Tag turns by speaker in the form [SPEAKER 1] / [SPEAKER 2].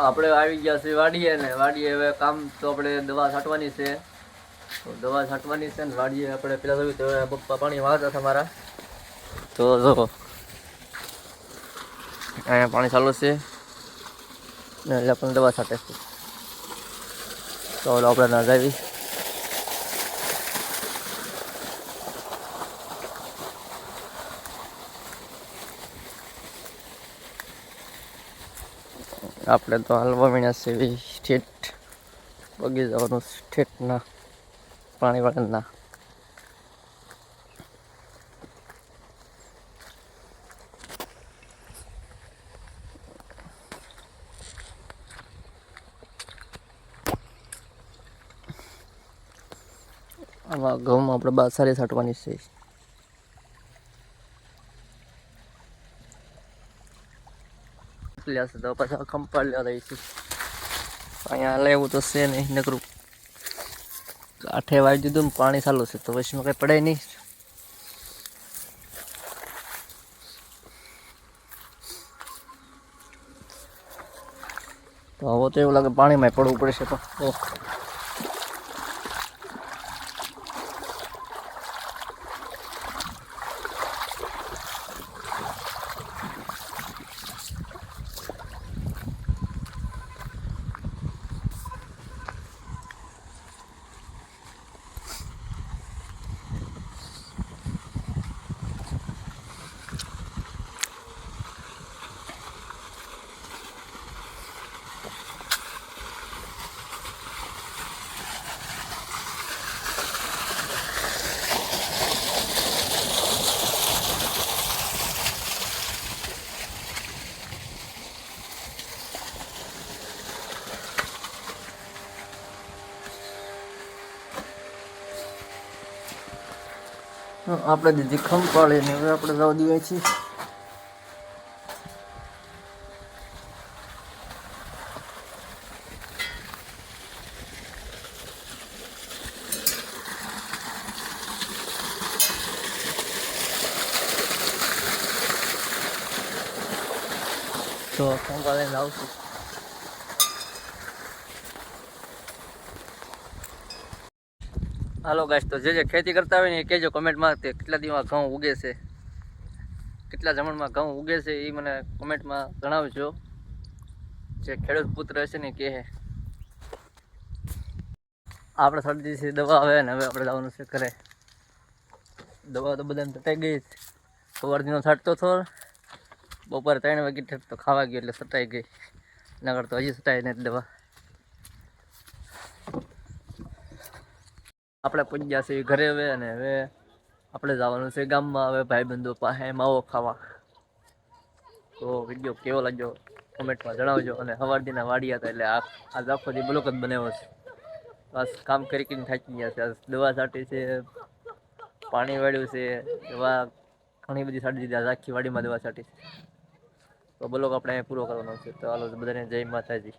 [SPEAKER 1] આપણે આવી ગયા છે વાડીએ ને વાડીએ હવે કામ તો આપણે દવા છાંટવાની છે. તો દવા છાંટવાની છે ને વાડીએ આપણે પેલા જોયું તો પપ્પા પાણી વાળતા હતા મારા. તો જો અહીંયા પાણી ચાલુ છે ને એટલે પણ દવા છાંટે છે. તો આપણે ના જાવી. આપણે તો હાલવા મીણ્યા છે એવી ઠેઠ પગી જવાનું ઠેઠના પાણી વાળાના. આમાં ઘઉંમાં આપણે બાસારી છાંટવાની છે. તો પાછા ખંપાળ લેવા રહી છે. અહીંયા લેવું તો છે નહીં નકરું કાંઠે વાળી દીધું ને પાણી ચાલુ છે તો વચમાં કંઈ પડે નહીં. તો હવે તો એવું લાગે પાણીમાં પડવું પડશે. તો આપણે દીધી ખંપાળી ને હવે આપણે જવા દઈએ છીએ. તો ખંપાળીને આવશું. હાલો ગાઈસ, તો જે ખેતી કરતા હોય ને એ કહેજો કમેન્ટમાં કે કેટલા દીમાં ઘઉં ઉગે છે, કેટલા જમણમાં ઘઉં ઉગે છે એ મને કમેન્ટમાં જણાવજો. જે ખેડૂત પુત્ર હશે ને કહે. આપણે શરદી દવા આવે ને હવે આપણે જવાનું છે ઘરે. દવા તો બધાને તટાઈ ગઈ. સવારથીનો છાંટતો હતો, બપોરે 3 વાગે તો ખાવા ગયો એટલે સટાઈ ગઈ. નગર તો હજી સટાઈ નથી દવા. આપણે પહોંચ્યા છીએ ઘરે હવે અને હવે આપણે જવાનું છે ગામમાં. હવે ભાઈબંધો પાસે માવો ખાવા. તો વિડીયો કેવો લાગ્યો કોમેન્ટમાં જણાવજો. અને સવારથીના વાડિયા હતા એટલે આજ આખો દી બ્લોક જ બનાવ્યો છે. બસ કામ કરીને થાકી ગયા છે. દવા છાંટી છે, પાણી વાળ્યું છે, દવા ઘણી બધી છાંટી દીધી. આખી વાડીમાં દવા છાંટી છે. તો બ્લોક આપણે પૂરો કરવાનો છે. તો હાલો બધાને જય માતાજી.